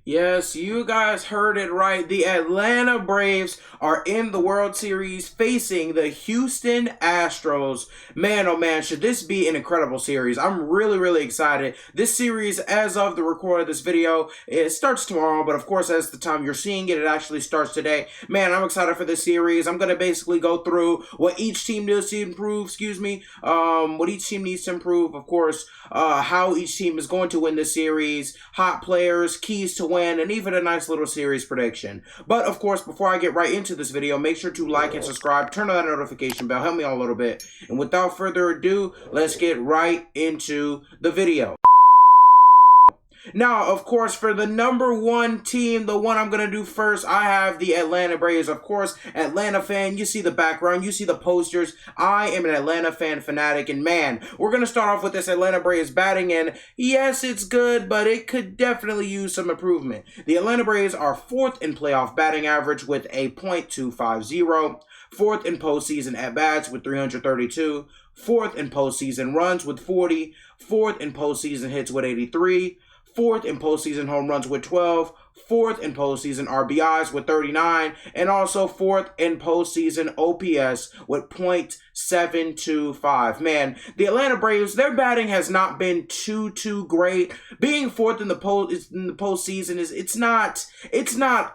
Yes, you guys heard it right. The Atlanta Braves are in the World Series facing the Houston Astros. Man, oh man, should this be an incredible series? I'm really excited. This series, as of the record of this video, it starts tomorrow, but of course, as the time you're seeing it, it actually starts today. Man, I'm excited for this series. I'm going to basically go through what each team needs to improve, what each team needs to improve, of course, how each team is going to win this series, hot players, keys to win, and even a nice little series prediction. But of course, before I get right into this video, make sure to like and subscribe, turn on that notification bell, help me out a little bit. And without further ado, let's get right into the video. Now, of course, for the number one team, the one I'm going to do first, I have the Atlanta Braves. Of course, Atlanta fan, you see the background, you see the posters. I am an Atlanta fan fanatic, and man, we're going to start off with this Atlanta Braves batting, and yes, it's good, but it could definitely use some improvement. The Atlanta Braves are 4th in playoff batting average with a .250, 4th in postseason at-bats with 332, 4th in postseason runs with 40, 4th in postseason hits with 83, 4th in postseason home runs with 12, 4th in postseason RBIs with 39, and also 4th in postseason OPS with .725. Man, the Atlanta Braves, their batting has not been too great. Being 4th in the postseason it's not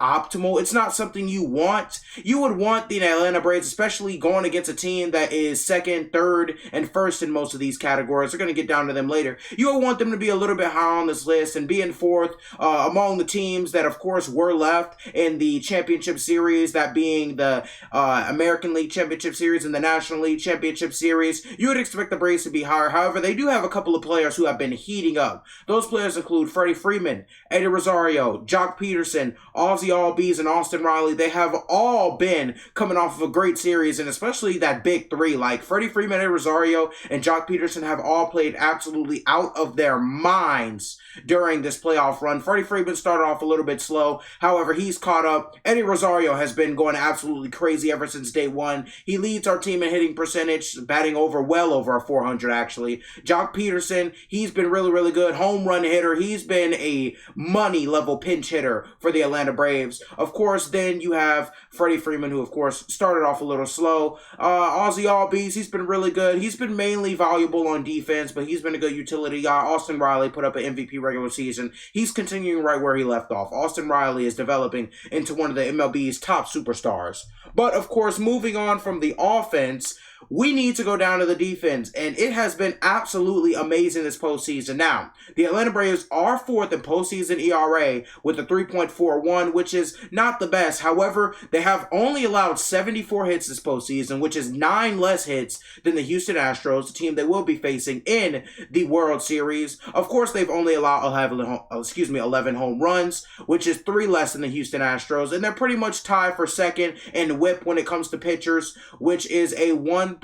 optimal. It's not something you want. You would want the Atlanta Braves, especially going against a team that is 2nd, 3rd, and 1st in most of these categories. We're going to get down to them later. You would want them to be a little bit high on this list and be in 4th among the teams that, of course, were left in the championship series, that being the American League Championship Series and the National League Championship Series. You would expect the Braves to be higher. However, they do have a couple of players who have been heating up. Those players include Freddie Freeman, Eddie Rosario, Jock Peterson, Ozzie Albies, and Austin Riley. They have all been coming off of a great series, and especially that big three, like Freddie Freeman, Eddie Rosario, and Jock Peterson have all played absolutely out of their minds during this playoff run. Freddie Freeman started off a little bit slow. However, he's caught up. Eddie Rosario has been going absolutely crazy ever since day one. He leads our team in hitting percentage, batting well over a 400 actually. Jock Peterson, he's been really good. Home run hitter. He's been a money level pinch hitter for the Atlanta Braves. Of course, then you have Freddie Freeman, who of course started off a little slow. Ozzie Albies, he's been really good. He's been mainly valuable on defense, but he's been a good utility guy. Austin Riley put up an MVP regular season. He's continuing right where he left off. Austin Riley is developing into one of the MLB's top superstars. But of course, moving on from the offense, we need to go down to the defense, and it has been absolutely amazing this postseason. Now, the Atlanta Braves are 4th in postseason ERA with a 3.41, which is not the best. However, they have only allowed 74 hits this postseason, which is 9 less hits than the Houston Astros, the team they will be facing in the World Series. Of course, they've only allowed 11 home runs, which is 3 less than the Houston Astros, and they're pretty much tied for 2nd in whip when it comes to pitchers, which is a 1.20.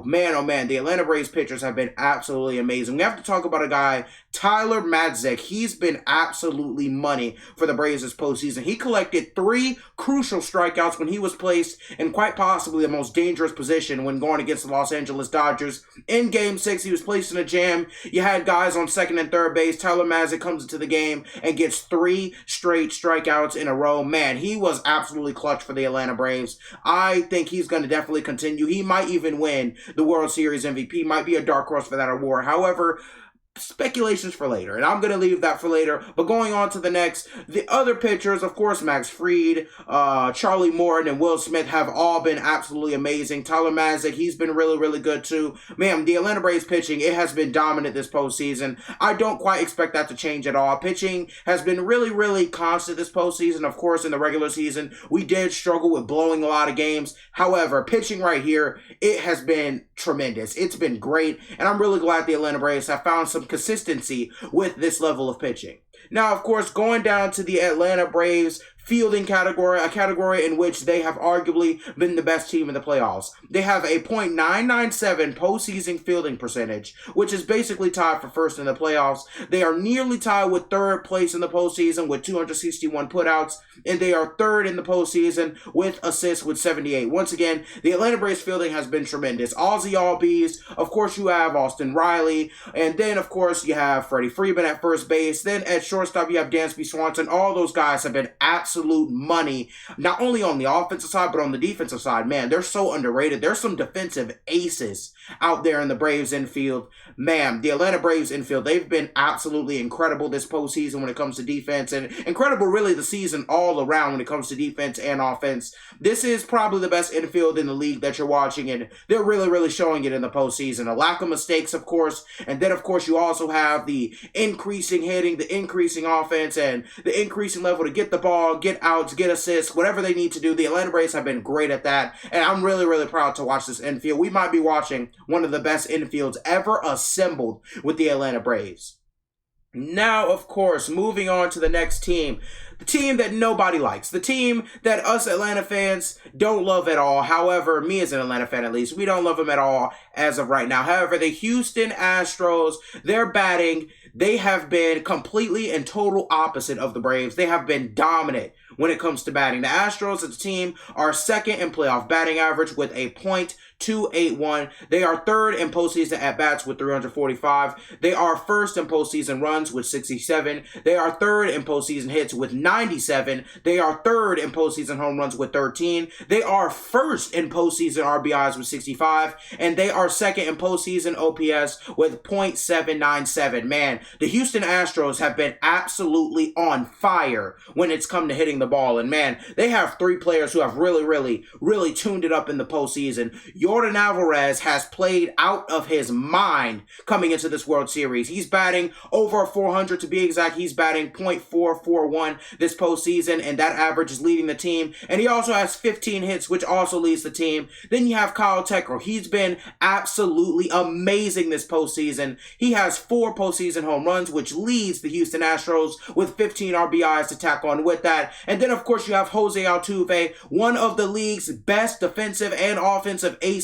Man, oh man, the Atlanta Braves pitchers have been absolutely amazing. We have to talk about a guy, Tyler Matzek. He's been absolutely money for the Braves this postseason. He collected 3 crucial strikeouts when he was placed in quite possibly the most dangerous position when going against the Los Angeles Dodgers. In Game 6, he was placed in a jam. You had guys on 2nd and 3rd base. Tyler Matzek comes into the game and gets 3 straight strikeouts in a row. Man, he was absolutely clutch for the Atlanta Braves. I think he's going to definitely continue. He might even win the World Series MVP, might be a dark horse for that award. However, speculations for later, and I'm going to leave that for later. But going on to the next, the other pitchers, of course, Max Fried, Charlie Morton, and Will Smith have all been absolutely amazing. Tyler Matzek, he's been really good too. Man, the Atlanta Braves pitching, it has been dominant this postseason. I don't quite expect that to change at all. Pitching has been really constant this postseason. Of course, in the regular season, we did struggle with blowing a lot of games. However, pitching right here, it has been tremendous. It's been great, and I'm really glad the Atlanta Braves have found some consistency with this level of pitching. Now, of course, going down to the Atlanta Braves fielding category, a category in which they have arguably been the best team in the playoffs. They have a .997 postseason fielding percentage, which is basically tied for first in the playoffs. They are nearly tied with 3rd place in the postseason with 261 putouts, and they are 3rd in the postseason with assists with 78. Once again, the Atlanta Braves fielding has been tremendous. Ozzie Albies, of course you have Austin Riley, and then of course you have Freddie Freeman at first base, then at shortstop, you have Dansby Swanson. All those guys have been absolute money, not only on the offensive side, but on the defensive side. Man, they're so underrated. There's some defensive aces out there in the Braves infield. Man, the Atlanta Braves infield, they've been absolutely incredible this postseason when it comes to defense, and incredible really the season all around when it comes to defense and offense. This is probably the best infield in the league that you're watching, and they're really showing it in the postseason. A lack of mistakes, of course, and then, of course, you also have the increasing hitting, the increasing offense, and the increasing level to get the ball, get outs, get assists, whatever they need to do. The Atlanta Braves have been great at that, and I'm really proud to watch this infield. We might be watching one of the best infields ever assembled with the Atlanta Braves. Now, of course, moving on to the next team. The team that nobody likes. The team that us Atlanta fans don't love at all. However, me as an Atlanta fan at least, we don't love them at all as of right now. However, the Houston Astros, their batting, they have been completely and total opposite of the Braves. They have been dominant when it comes to batting. The Astros as a team are second in playoff batting average with a .281. They are third in postseason at-bats with 345. They are first in postseason runs with 67. They are third in postseason hits with 97. They are third in postseason home runs with 13. They are first in postseason RBIs with 65. And they are second in postseason OPS with .797. Man, the Houston Astros have been absolutely on fire when it's come to hitting the ball. And man, they have three players who have really tuned it up in the postseason. Jordan Alvarez has played out of his mind coming into this World Series. He's batting over 400 to be exact. He's batting .441 this postseason, and that average is leading the team. And he also has 15 hits, which also leads the team. Then you have Kyle Tucker. He's been absolutely amazing this postseason. He has 4 postseason home runs, which leads the Houston Astros with 15 RBIs to tack on with that. And then, of course, you have Jose Altuve, one of the league's best defensive and offensive aces.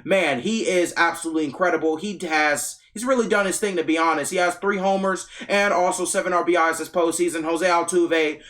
Man, he is absolutely incredible. He's really done his thing, to be honest. He has 3 homers and also 7 RBIs this postseason. Jose Altuve,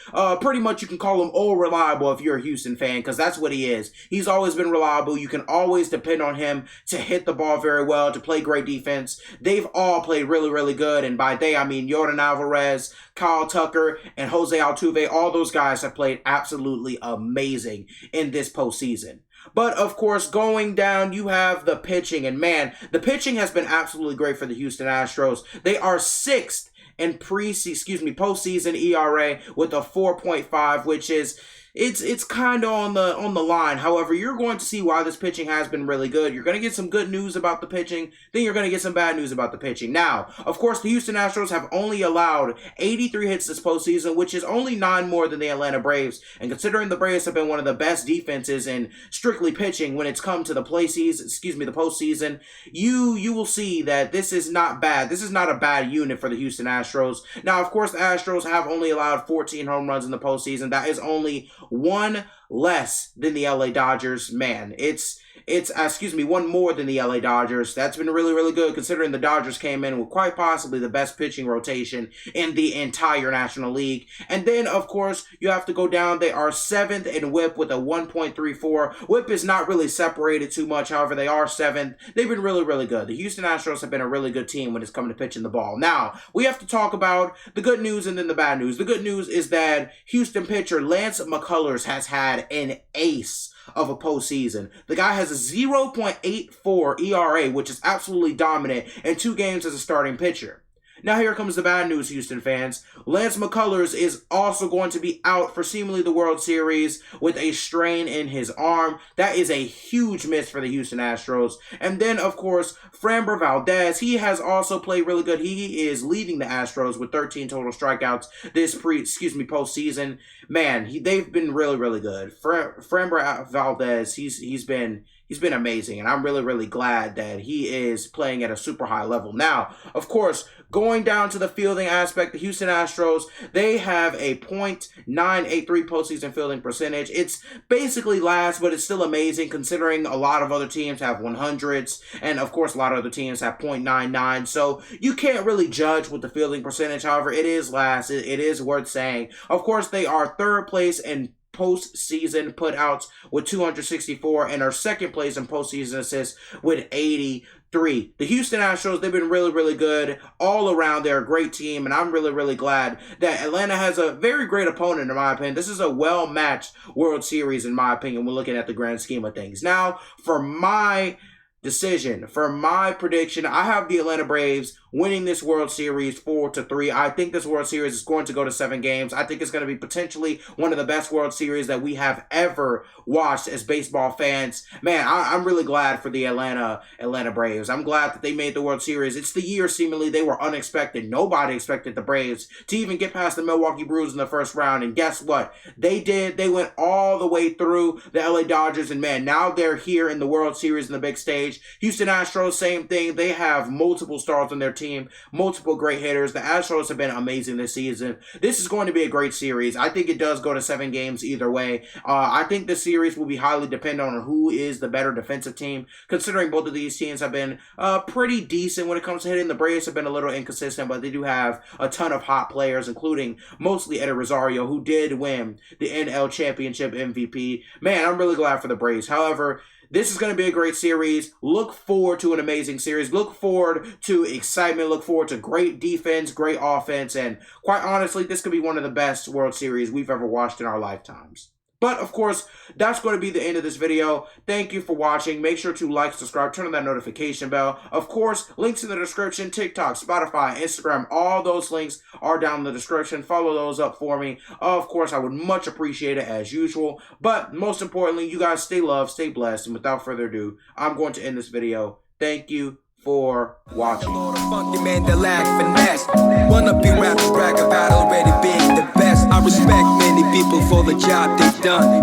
pretty much you can call him all reliable if you're a Houston fan, because that's what he is. He's always been reliable. You can always depend on him to hit the ball very well, to play great defense. They've all played really good, and by they, I mean Jordan Alvarez, Kyle Tucker, and Jose Altuve. All those guys have played absolutely amazing in this postseason. But, of course, going down, you have the pitching. And, man, the pitching has been absolutely great for the Houston Astros. They are 6th in postseason ERA with a 4.5, which is... It's kind of on the line. However, you're going to see why this pitching has been really good. You're going to get some good news about the pitching, then you're going to get some bad news about the pitching. Now, of course, the Houston Astros have only allowed 83 hits this postseason, which is only 9 more than the Atlanta Braves. And considering the Braves have been one of the best defenses in strictly pitching when it's come to the postseason, you will see that this is not bad. This is not a bad unit for the Houston Astros. Now, of course, the Astros have only allowed 14 home runs in the postseason. That is only 1 less than the LA Dodgers. Man, it's one more than the LA Dodgers. That's been really good considering the Dodgers came in with quite possibly the best pitching rotation in the entire National League. And then, of course, you have to go down. They are 7th in WHIP with a 1.34. WHIP is not really separated too much. However, they are 7th. They've been really good. The Houston Astros have been a really good team when it's coming to pitching the ball. Now, we have to talk about the good news and then the bad news. The good news is that Houston pitcher Lance McCullers has had an ace of a postseason. The guy has a 0.84 ERA, which is absolutely dominant, in 2 games as a starting pitcher. Now here comes the bad news, Houston fans. Lance McCullers is also going to be out for seemingly the World Series with a strain in his arm. That is a huge miss for the Houston Astros. And then, of course, Framber Valdez, he has also played really good. He is leading the Astros with 13 total strikeouts this postseason. Man, they've been really good. Framber Valdez, he's been amazing, and I'm really glad that he is playing at a super high level. Now, of course, going down to the fielding aspect, the Houston Astros, they have a .983 postseason fielding percentage. It's basically last, but it's still amazing considering a lot of other teams have 100s, and of course, a lot of other teams have .99, so you can't really judge with the fielding percentage. However, it is last. It is worth saying. Of course, they are 3rd place in postseason putouts with 264 and are 2nd place in postseason assists with 80. 3. The Houston Astros, they've been really, really good all around. They're a great team, and I'm really, really glad that Atlanta has a very great opponent, in my opinion. This is a well-matched World Series, in my opinion, when looking at the grand scheme of things. Now, for my decision, for my prediction, I have the Atlanta Braves winning this World Series 4-3. I think this World Series is going to go to 7 games. I think it's going to be potentially one of the best World Series that we have ever watched as baseball fans. Man, I'm really glad for the Atlanta Braves. I'm glad that they made the World Series. It's the year seemingly they were unexpected. Nobody expected the Braves to even get past the Milwaukee Brewers in the first round. And guess what? They did. They went all the way through the LA Dodgers. And man, now they're here in the World Series in the big stage. Houston Astros, same thing. They have multiple stars on their team, multiple great hitters. The Astros have been amazing this season. This is going to be a great series. I think it does go to 7 games either way. I think the series will be highly dependent on who is the better defensive team, considering both of these teams have been pretty decent when it comes to hitting. The Braves have been a little inconsistent, but they do have a ton of hot players, including mostly Eddie Rosario, who did win the NL Championship MVP. Man, I'm really glad for the Braves. However, this is going to be a great series. Look forward to an amazing series. Look forward to excitement. Look forward to great defense, great offense, and quite honestly, this could be one of the best World Series we've ever watched in our lifetimes. But, of course, that's going to be the end of this video. Thank you for watching. Make sure to like, subscribe, turn on that notification bell. Of course, links in the description, TikTok, Spotify, Instagram, all those links are down in the description. Follow those up for me. Of course, I would much appreciate it as usual. But, most importantly, you guys stay loved, stay blessed, and without further ado, I'm going to end this video. Thank you for watching. Funky man that lack finesse. Wanna be rappers brag about already being the best. I respect many people for the job they've done.